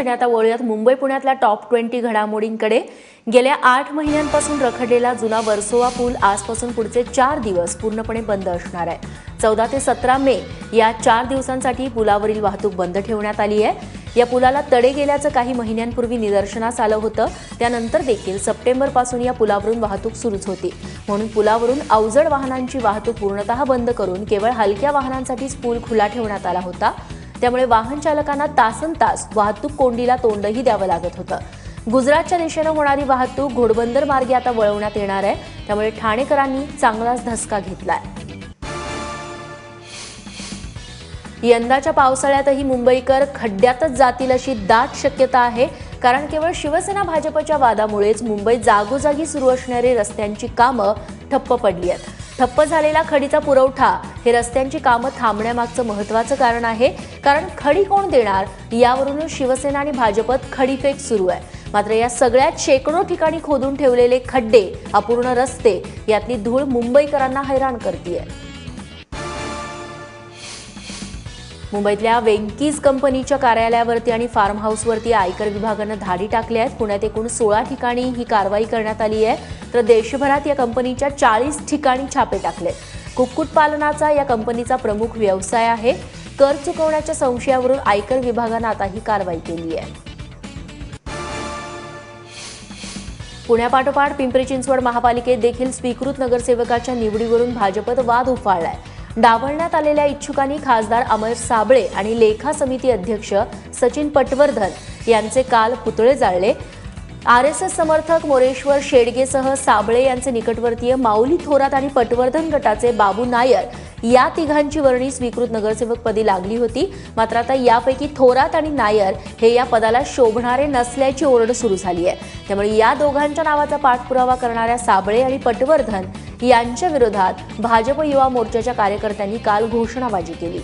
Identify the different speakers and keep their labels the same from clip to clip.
Speaker 1: आता वळूयात मुंबई पुण्यातल्या टॉप 20 घडामोडींकडे। गेल्या 8 महिन्यांपासून रखडलेला जुना वर्सोवा पूल आजपासून पुढचे 4 दिवस पूर्णपणे बंद असणार आहे। 14 ते 17 मे या 4 दिवसांसाठी पुलावरील वाहतूक बंद ठेवण्यात आली आहे। या पुलाला तडे गेल्याचं काही महिन्यांपूर्वी निदर्शनास आलं होतं। त्यानंतर देखील सप्टेंबरपासून या पुलावरून वाहतूक सुरूच होती, म्हणून पुलावरून अवजड वाहनांची वाहतूक पूर्णतः बंद करून केवळ हलक्या वाहनांसाठीच पूल खुला ठेवण्यात आला होता। त्यामुळे वाहन चालकांना तासनतास वाहतूक कोंडीला तोंडही द्यावं लागत होतं। गुजरातच्या दिशेने होणारी वाहतूक घोडबंदर मार्गे आता वळवण्यात येणार आहे, त्यामुळे ठाणेकरांनी चांगलाच धसका घेतलाय। यंदाच्या पावसाळ्यातही मुंबईकर खड्ड्यातच जातील अशी दाट शक्यता आहे, कारण केवळ शिवसेना भाजपच्या वादामुळेच मुंबईत जागोजागी सुरू असणारे रस्त्यांची कामं ठप्प पडली आहेत। ठप्प झालेला खडीचा पुरवठा हे रस्त्यांची कामं थांबण्यामागचं महत्त्वाचं कारण आहे, कारण खडी कोण देणार यावरूनच शिवसेना आणि भाजपत खडीफेक सुरू आहे। मात्र या सगळ्यात शेकडो ठिकाणी खोदून ठेवलेले खड्डे, अपूर्ण रस्ते यातली धूळ मुंबईकरांना हैराण करतेय। मुंबईतल्या वेंकीज कंपनीच्या कार्यालयावरती आणि फार्म हाऊसवरती आयकर विभागानं धाडी टाकल्या आहेत। पुण्यात एकूण 16 ठिकाणी ही कारवाई करण्यात आली आहे, तर देशभरात या कंपनीच्या 40 ठिकाणी छापे टाकलेत। कुक्कुटपालनाचा या कंपनीचा प्रमुख व्यवसाय आहे। कर चुकवण्याच्या संशयावरून आयकर विभागानं आता ही कारवाई केली आहे। पुण्यापाठोपाठ पिंपरी चिंचवड महापालिकेत देखील स्वीकृत नगरसेवकाच्या निवडीवरून भाजपत वाद उफाळलाय। डावलण्यात आलेल्या इच्छुकांनी खासदार अमर साबळे आणि लेखा समिती अध्यक्ष सचिन पटवर्धन यांचे काल पुतळे जाळले। आरएसएस समर्थक मोरेश्वर शेडगेसह साबळे यांचे निकटवर्तीय माऊली थोरात आणि पटवर्धन गटाचे बाबू नायर या तिघांची वर्णी स्वीकृत नगरसेवकपदी लागली होती। मात्र आता यापैकी थोरात आणि नायर हे या पदाला शोभणारे नसल्याची ओरड सुरू झाली आहे। त्यामुळे या दोघांच्या नावाचा पाठपुरावा करणाऱ्या साबळे आणि पटवर्धन यांच्या विरोधात भाजप युवा मोर्चाच्या कार्यकर्त्यांनी काल घोषणाबाजी केली।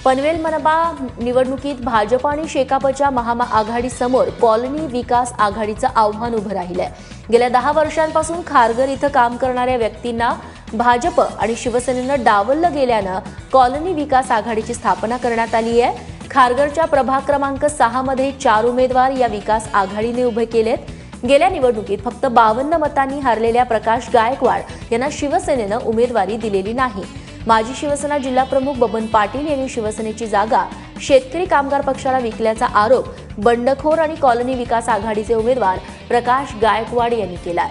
Speaker 1: पनवेल मनपा निवडणुकीत भाजप आणि शेकापच्या महाआघाडीसमोर कॉलनी विकास आघाडीचं आव्हान उभं राहिलंय। गेल्या 10 वर्षांपासून खारघर इथं काम करणाऱ्या व्यक्तींना भाजप आणि शिवसेनेनं डावललं गेल्यानं कॉलनी विकास आघाडीची स्थापना करण्यात आली आहे। खारघरच्या प्रभाग क्रमांक 6 मध्ये 4 उमेदवार या विकास आघाडीने उभे केलेत। गेल्या निवडणुकीत फक्त 52 मतांनी हरलेल्या प्रकाश गायकवाड यांना शिवसेनेनं उमेदवारी दिलेली नाही। माजी शिवसेना जिल्हाप्रमुख बबन पाटील यांनी शिवसेनेची जागा शेतकरी कामगार पक्षाला विकल्याचा आरोप बंडखोर आणि कॉलनी विकास आघाडीचे उमेदवार प्रकाश गायकवाड यांनी केलाय।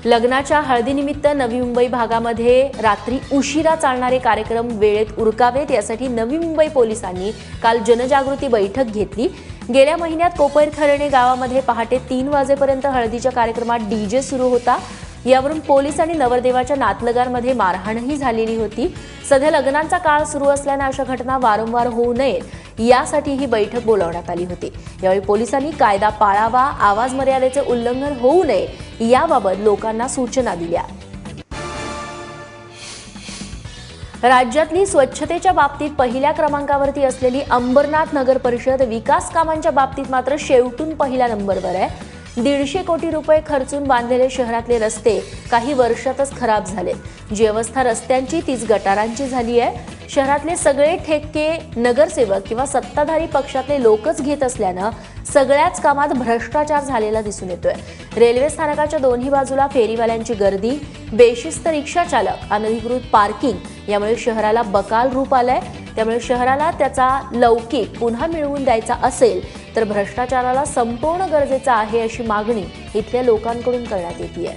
Speaker 1: लग्नाच्या हळदीनिमित्त नवी मुंबई भागामध्ये रात्री उशिरा चालणारे कार्यक्रम वेळेत उरकावेत यासाठी नवी मुंबई पोलिसांनी काल जनजागृती बैठक घेतली। गेल्या महिन्यात कोपरखैरणे गावामध्ये पहाटे 3 वाजेपर्यंत हळदीच्या कार्यक्रमात डीजे सुरू होता। यावरून पोलीस आणि नवरदेवाच्या नातलगांमध्ये मारहाणही झालेली होती। सध्या लग्नांचा काळ सुरू असल्याने अशा घटना वारंवार होऊ नयेत यासाठी ही बैठक बोलावण्यात आली होती। यावेळी पोलिसांनी कायदा पाळावा, आवाज मर्यादेचे उल्लंघन होऊ नये याबाबत लोकांना सूचना दिल्या। राज्यातली स्वच्छतेच्या बाबतीत पहिल्या क्रमांकावरती असलेली अंबरनाथ नगर परिषद विकास कामांच्या बाबतीत मात्र शेवटून पहिल्या नंबरवर आहे। 150 कोटी रुपये खर्चून बांधलेले शहरातले रस्ते काही वर्षातच खराब झाले। जी अवस्था रस्त्यांची तीच गटारांची झाली आहे। शहरातले सगळे ठेके नगरसेवक किंवा सत्ताधारी पक्षातले लोकच घेत असल्यानं सगळ्याच कामात भ्रष्टाचार झालेला दिसून येतोय। रेल्वे स्थानकाच्या दोन्ही बाजूला फेरीवाल्यांची गर्दी, बेशिस्त रिक्षा चालक, अनधिकृत पार्किंग यामुळे शहराला बकाल रूप आलंय। त्यामुळे शहराला त्याचा लौकिक पुन्हा मिळवून द्यायचा असेल तर भ्रष्टाचाराला संपवणं गरजेचं आहे अशी मागणी इथल्या लोकांकडून करण्यात येतेय।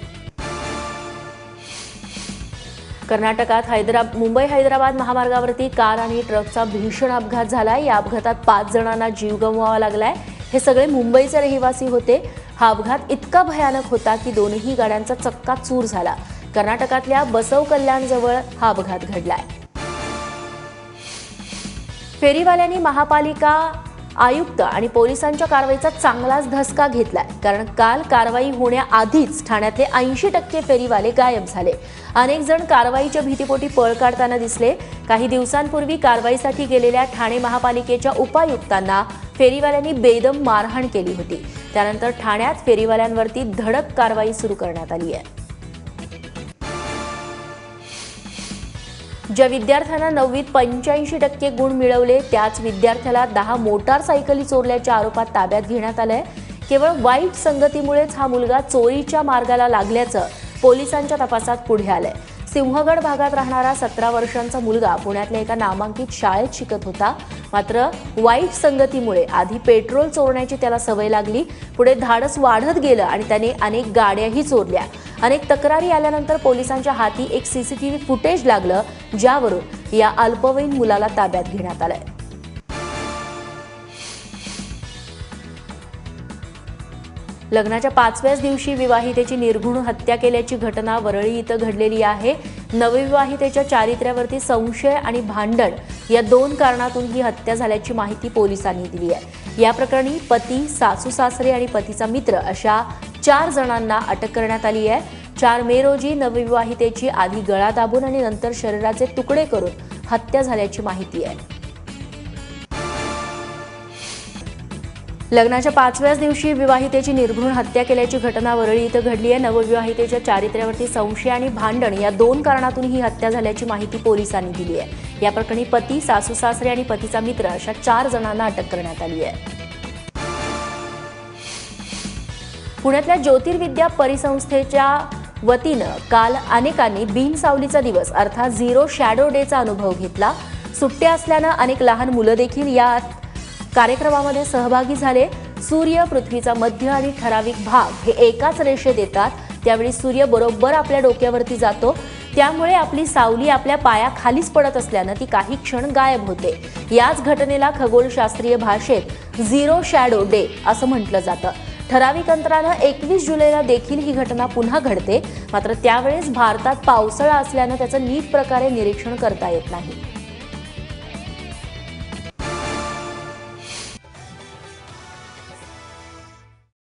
Speaker 1: कर्नाटकात मुंबई हैदराबाद महामार्गावरती कार आणि ट्रकचा भीषण अपघात झालाय। या अपघातात 5 जणांना जीव गमवावा लागलाय। हे सगळे मुंबईचे रहिवासी होते। हा अपघात इतका भयानक होता की दोन्ही गाड्यांचा चक्काचूर झाला। कर्नाटकातल्या बसव कल्याणजवळ हा अपघात घडलाय। फेरीवाल्यांनी महापालिका आयुक्त आणि पोलिसांच्या कारवाईचा चांगलाच धसका घेतलाय, कारण काल कारवाई होण्याआधीच ठाण्यातले 80% फेरीवाले गायब झाले। अनेक जण कारवाईच्या भीतीपोटी पळ काढताना दिसले। काही दिवसांपूर्वी कारवाईसाठी गेलेल्या ठाणे महापालिकेच्या उपायुक्तांना फेरीवाल्यांनी बेदम मारहाण केली होती। त्यानंतर ठाण्यात फेरीवाल्यांवरती धडक कारवाई सुरू करण्यात आली आहे। ज्या विद्यार्थ्यांना 9वीत 85% गुण मिळवले त्याच विद्यार्थ्याला 10 मोटारसायकली चोरल्याच्या आरोपात ताब्यात घेण्यात आलंय। केवळ वाईट संगतीमुळेच हा मुलगा चोरीच्या मार्गाला लागल्याचं पोलिसांच्या तपासात पुढे आलंय। सिंहगड भागात राहणारा 17 वर्षांचा मुलगा पुण्यातल्या एका नामांकित शाळेत शिकत होता। मात्र वाईट संगतीमुळे आधी पेट्रोल चोरण्याची त्याला सवय लागली, पुढे धाडस वाढत गेलं आणि त्याने अनेक गाड्याही चोरल्या। अनेक तक्रारी आल्यानंतर पोलिसांच्या हाती एक सीसीटीव्ही फुटेज लागलं, ज्यावरून या अल्पवयीन मुलाला ताब्यात घेण्यात आलंय। लग्नाच्या 5व्याच दिवशी विवाहितेची निर्घृण हत्या केल्याची घटना वरळी इथं घडलेली आहे। नवविवाहितेच्या चारित्र्यावरती संशय आणि भांडण या 2 कारणातून ही हत्या झाल्याची माहिती पोलिसांनी दिली आहे। या प्रकरणी पती, सासू-सासरे आणि पतीचा मित्र अशा 4 जणांना अटक करण्यात आली आहे। 4 मे रोजी नवविवाहितेची आधी गळा दाबून आणि नंतर शरीराचे तुकडे करून हत्या झाल्याची माहिती आहे। लग्नाच्या 5व्याच दिवशी विवाहितेची निर्घृण हत्या केल्याची घटना वरळी इथं घडली आहे। नवविवाहितेच्या चारित्र्यावरती संशय आणि भांडण या 2 कारणातून ही हत्या झाल्याची माहिती पोलिसांनी दिली आहे। या प्रकरणी पती, सासू-सासरे आणि पतीचा मित्र अशा 4 जणांना अटक करण्यात आली आहे। पुण्यातल्या ज्योतिर्विद्या परिसंस्थेच्या वतीनं काल अनेकांनी बिनसावलीचा दिवस अर्थात झिरो शॅडो डेचा अनुभव घेतला। सुट्ट्या असल्यानं अनेक लहान मुलं देखील या कार्यक्रमामध्ये सहभागी झाले। सूर्य, पृथ्वीचा मध्य आणि ठराविक भाग हे एकाच रेषेत येतात, त्यावेळी सूर्य बरोबर आपल्या डोक्यावरती जातो, त्यामुळे आपली सावली आपल्या पायाखालीच पडत असल्यानं ती काही क्षण गायब होते। याच घटनेला खगोलशास्त्रीय भाषेत झिरो शॅडो डे असं म्हटलं जातं। ठराविक अंतरानं 21 जुलैला देखील ही घटना पुन्हा घडते, मात्र त्यावेळेस भारतात पावसाळा असल्यानं त्याचं नीट प्रकारे निरीक्षण करता येत नाही।